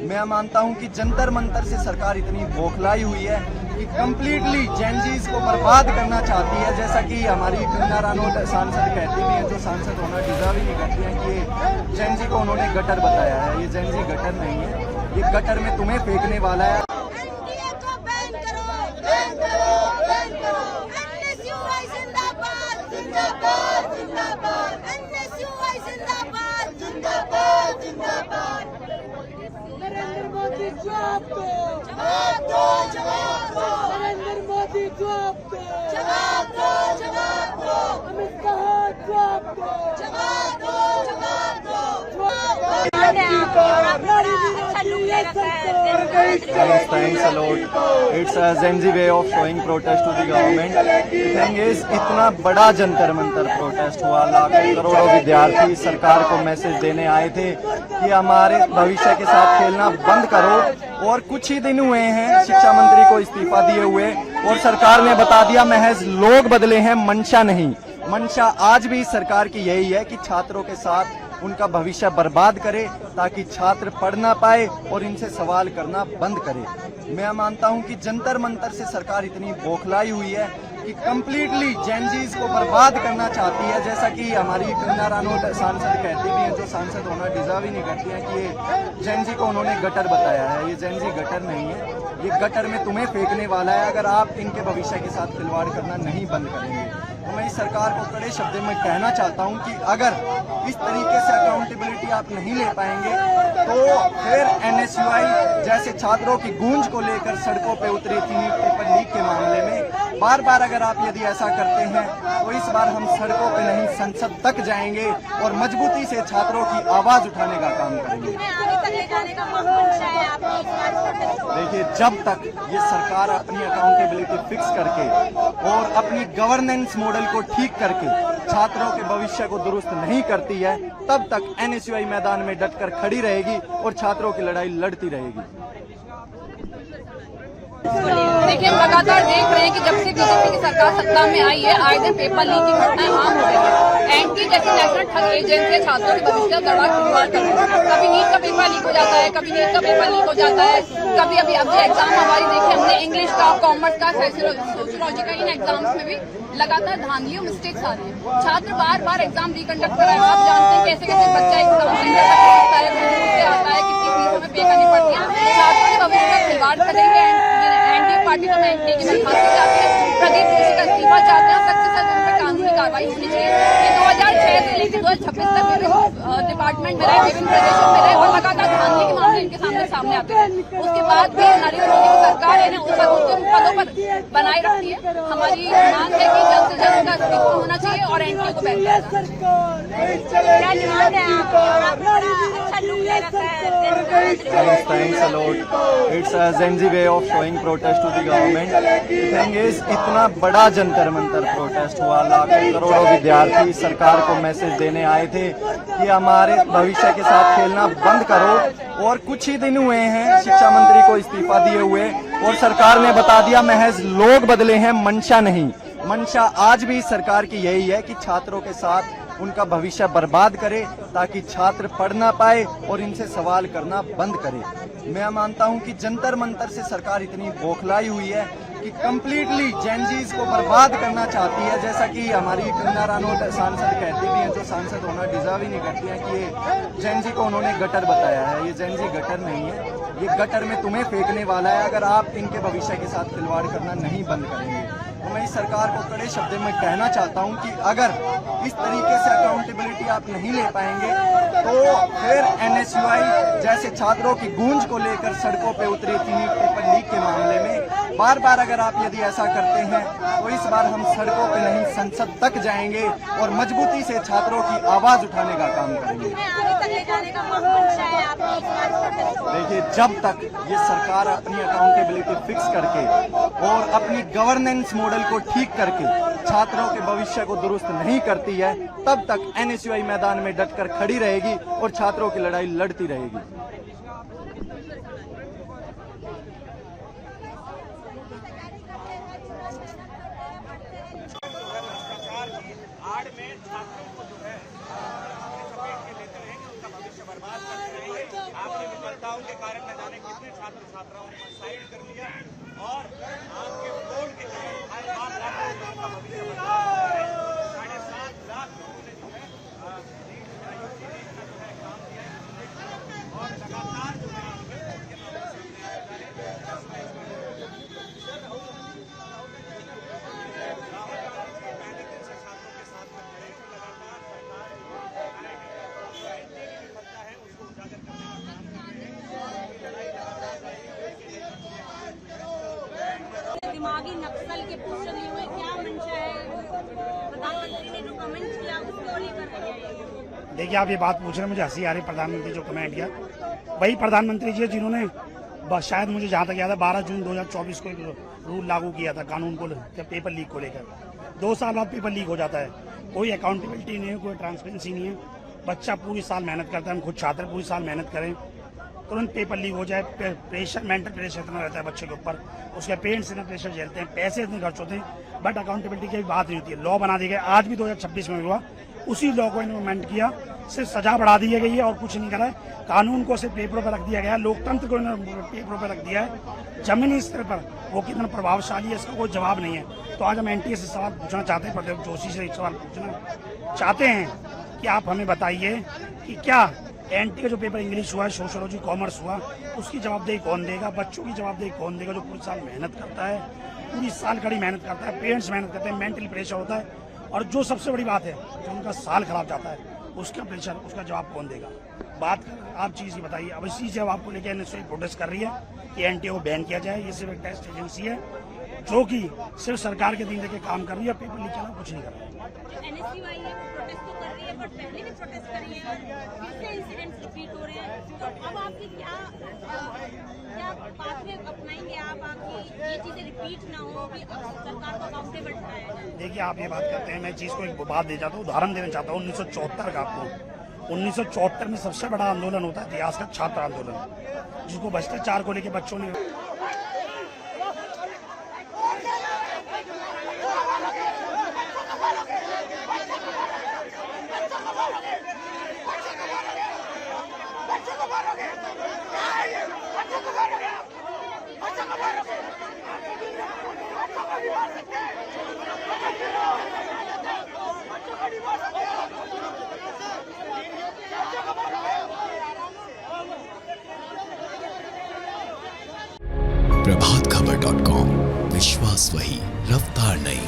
मैं मानता हूं कि जंतर मंतर से सरकार इतनी बौखलाई हुई है कि कंप्लीटली जेनजीज को बर्बाद करना चाहती है। जैसा कि हमारी कंगना रनौत सांसद कहती भी हैं, जो सांसद होना डिजर्व ही नहीं करती हैं, कि ये जेनजी को उन्होंने गटर बताया है। ये जेनजी गटर नहीं है, ये गटर में तुम्हें फेंकने वाला है। नरेंद्र मोदी जवाब दो, जवाब दो, जवाब दो। नरेंद्र मोदी जवाब दो, जवाब दो, जवाब दो। अमित शाह जवाब दो, जवाब दो, जवाब दो। Thanks a lot. It's a Gen Z way of showing protest to the government. The thing is, इतना बड़ा जंतर मंतर प्रोटेस्ट हुआ, लाखों करोड़ों विद्यार्थी सरकार को मैसेज देने आए थे कि हमारे भविष्य के साथ खेलना बंद करो। और कुछ ही दिन हुए हैं शिक्षा मंत्री को इस्तीफा दिए हुए, और सरकार ने बता दिया महज लोग बदले हैं, मंशा नहीं। मंशा आज भी सरकार की यही है कि छात्रों के साथ उनका भविष्य बर्बाद करे, ताकि छात्र पढ़ ना पाए और इनसे सवाल करना बंद करे। मैं मानता हूं कि जंतर मंतर से सरकार इतनी बौखलाई हुई है कि कंप्लीटली जेनजीज को बर्बाद करना चाहती है। जैसा कि हमारी कंगना रनौत सांसद कहती भी हैं, जो सांसद होना डिजर्व ही नहीं करती हैं, कि ये जेनजी को उन्होंने गटर बताया है। ये जेनजी गटर नहीं है, ये गटर में तुम्हें फेंकने वाला है, अगर आप इनके भविष्य के साथ खिलवाड़ करना नहीं बंद करेंगे। तो मैं इस सरकार को कड़े शब्दों में कहना चाहता हूं कि अगर इस तरीके से अकाउंटेबिलिटी आप नहीं ले पाएंगे तो फिर एनएसयूआई जैसे छात्रों की गूंज को लेकर सड़कों पे उतरी थी पेपर लीक के मामले में, बार बार अगर आप यदि ऐसा करते हैं तो इस बार हम सड़कों पे नहीं संसद तक जाएंगे और मजबूती से छात्रों की आवाज उठाने का काम करेंगे। देखिए, जब तक ये सरकार अपनी अकाउंटेबिलिटी फिक्स करके और अपनी गवर्नेंस मॉडल को ठीक करके छात्रों के भविष्य को दुरुस्त नहीं करती है, तब तक एनएसयूआई मैदान में डटकर खड़ी रहेगी और छात्रों की लड़ाई लड़ती रहेगी। देखिए, हम लगातार देख रहे हैं कि जब से बीजेपी की सरकार सत्ता में आई है, आए दिन पेपर लीक की घटनाएं आम हो गई है। एनटी जैसी नेशनल ठग एजेंसी छात्रों के भविष्य का खिलवाड़ कर रही है। कभी नीट का पेपर लीक हो जाता है, कभी नीट का पेपर लीक हो जाता है, कभी अभी एग्जाम हमारी देखे हमने इंग्लिश का, कॉमर्स का, सोशियोलॉजी का, इन एग्जाम्स में भी लगातार धांधली और मिस्टेक्स आ रही है। छात्र बार बार एग्जाम रिकंडक्ट कर रहे हैं। आप जानते हैं कैसे कैसे बच्चा एग्जाम सेंटर तक पहुंचता है, दूर से आता है, कितनी फीस हमें पे करनी पड़ती है। छात्रों के भविष्य का खिलवाड़ करेंगे। एनडीए पार्टी तो मैं एनडीए की बर्खास्ती चाहती है, प्रदीप जोशी का इस्तीफा चाहते हैं, सख्त से सख्त उन पर कानूनी कार्रवाई होनी चाहिए। ये 2006 से लेकर 2026 तक विभिन्न डिपार्टमेंट में रहे, विभिन्न प्रदेशों में रहे और लगातार धांधली के मामले इनके सामने आते हैं। उसके बाद भी नरेंद्र मोदी की सरकार इन्हें उन पदों पर बनाए रखती है। हमारी मांग है कि जल्द से जल्द उनका इस्तीफा होना चाहिए और एनडीए को Thanks a lot. It's a Gen Z way of showing protest to the government. The thing is, इतना बड़ा जंतर मंतर प्रोटेस्ट हुआ, लाखों करोड़ों विद्यार्थी सरकार को मैसेज देने आए थे कि हमारे भविष्य के साथ खेलना बंद करो। और कुछ ही दिन हुए हैं शिक्षा मंत्री को इस्तीफा दिए हुए, और सरकार ने बता दिया महज लोग बदले हैं, मंशा नहीं। मंशा आज भी सरकार की यही है कि छात्रों के साथ उनका भविष्य बर्बाद करे, ताकि छात्र पढ़ ना पाए और इनसे सवाल करना बंद करे। मैं मानता हूं कि जंतर मंतर से सरकार इतनी बौखलाई हुई है कि कंप्लीटली जेनजीज को बर्बाद करना चाहती है। जैसा कि हमारी कंगना रनौत सांसद कहती भी हैं, जो सांसद होना डिजर्व ही नहीं करती हैं, कि ये जेनजी को उन्होंने गटर बताया है। ये जेनजी गटर नहीं है, ये गटर में तुम्हें फेंकने वाला है, अगर आप इनके भविष्य के साथ खिलवाड़ करना नहीं बंद करेंगे। तो मैं इस सरकार को कड़े शब्दों में कहना चाहता हूं कि अगर इस तरीके से अकाउंटेबिलिटी आप नहीं ले पाएंगे तो फिर एनएसयूआई जैसे छात्रों की गूंज को लेकर सड़कों पे उतरी थी पेपर लीक के मामले में, बार बार अगर आप यदि ऐसा करते हैं तो इस बार हम सड़कों पे नहीं संसद तक जाएंगे और मजबूती से छात्रों की आवाज उठाने का काम करेंगे। देखिए, जब तक ये सरकार अपनी अकाउंटेबिलिटी फिक्स करके और अपनी गवर्नेंस मॉडल को ठीक करके छात्रों के भविष्य को दुरुस्त नहीं करती है, तब तक एनएसयूआई मैदान में डटकर खड़ी रहेगी और छात्रों की लड़ाई लड़ती रहेगी। आड़ में छात्रों को जो है समेट के लेते रहेंगे, उनका भविष्य बर्बाद करते रहेंगे। आपकी विफलताओं के कारण न जाने कितने छात्र छात्राओं ने सुसाइड कर लिया और आपके वोट के कारण हर बार लाखों लोगों का भविष्य बर्बाद हो रहा है। 7.5 लाख लोगों ने जो है नीट आयोग के लिए जो है काम किया है और लगातार जो है पहले दिन से छात्रों के साथ में खड़े हैं। लगातार सरकार जो है एनटी की जो सत्ता है उसको उजागर करने का काम कर रहे हैं। लड़ाई लगातार जारी है। दिमागी नक्सल के पोस्टर लिए हुए क्या मंशा है? प्रधानमंत्री ने जो कमेंट किया उसको लेकर रहे हैं। देखिए, आप ये बात पूछ रहे हैं, मुझे हंसी आ रही। प्रधानमंत्री जो कमेंट किया वही प्रधानमंत्री जी जिन्होंने शायद मुझे जहाँ तक याद है 12 जून 2024 को एक रूल लागू किया था कानून को पेपर लीक को लेकर। 2 साल बाद पेपर लीक हो जाता है, कोई अकाउंटेबिलिटी नहीं है, कोई ट्रांसपेरेंसी नहीं है। बच्चा पूरी साल मेहनत करता है, हम खुद छात्र पूरी साल मेहनत करें, तुरंत पेपर लीक हो जाए। प्रेशर, मेंटल प्रेशर इतना रहता है बच्चे के ऊपर, उसके पेरेंट्स इतना प्रेशर झेलते हैं, पैसे इतने खर्च होते हैं, बट अकाउंटेबिलिटी की बात नहीं होती है। लॉ बना दिया गया, आज भी 2026 में हुआ, उसी लॉ को इन्होंने किया, सिर्फ सजा बढ़ा दी गई है और कुछ नहीं करा है। कानून को सिर्फ पेपरों पर रख दिया गया है, लोकतंत्र को इन्होंने पेपरों पर रख दिया है। जमीनी स्तर पर वो कितना प्रभावशाली है इसका कोई जवाब नहीं है। तो आज हम एनटीए से सवाल पूछना चाहते हैं, प्रदीप जोशी से एक सवाल पूछना चाहते हैं कि आप हमें बताइए कि क्या एनटी का जो पेपर इंग्लिश हुआ है, सोशियोलॉजी, कॉमर्स हुआ, उसकी जवाबदेही कौन देगा? बच्चों की जवाबदेही कौन देगा जो पूरी साल मेहनत करता है, पूरी साल कड़ी मेहनत करता है, पेरेंट्स मेहनत करते हैं, मेंटली प्रेशर होता है, और जो सबसे बड़ी बात है जो उनका साल खराब जाता है उसका प्रेशर, उसका जवाब कौन देगा? बात आप चीज़ ही बताइए। अब इसी जवाब आपको लेकर एनएसयू प्रोटेस्ट कर रही है कि एनटीए को बैन किया जाए। ये सिर्फ एक टेस्ट एजेंसी है जो कि सिर्फ सरकार के दिन लेके काम कर रही है, पेपर लीक करना कुछ नहीं कर रहा है। एनएसयू आई है, प्रोटेस्ट तो कर रही है, बट पहले भी प्रोटेस्ट करी है और फिर से इंसिडेंट्स रिपीट हो रहे हैं। तो अब आपकी क्या बातें अपनाएंगे आप कि ये चीजें रिपीट ना हो, कि सरकार को अकाउंटेबल ठहराया जाए? देखिए, आप ये बात करते हैं, मैं चीज़ को एक बात दे जाता हूँ, उदाहरण देना चाहता हूँ 1974 का। आपको 1974 में सबसे बड़ा आंदोलन होता है इतिहास का, छात्र आंदोलन, जिसको भ्रष्टाचार को लेकर बच्चों ने प्रभातखबर.com, विश्वास वही, रफ्तार नहीं।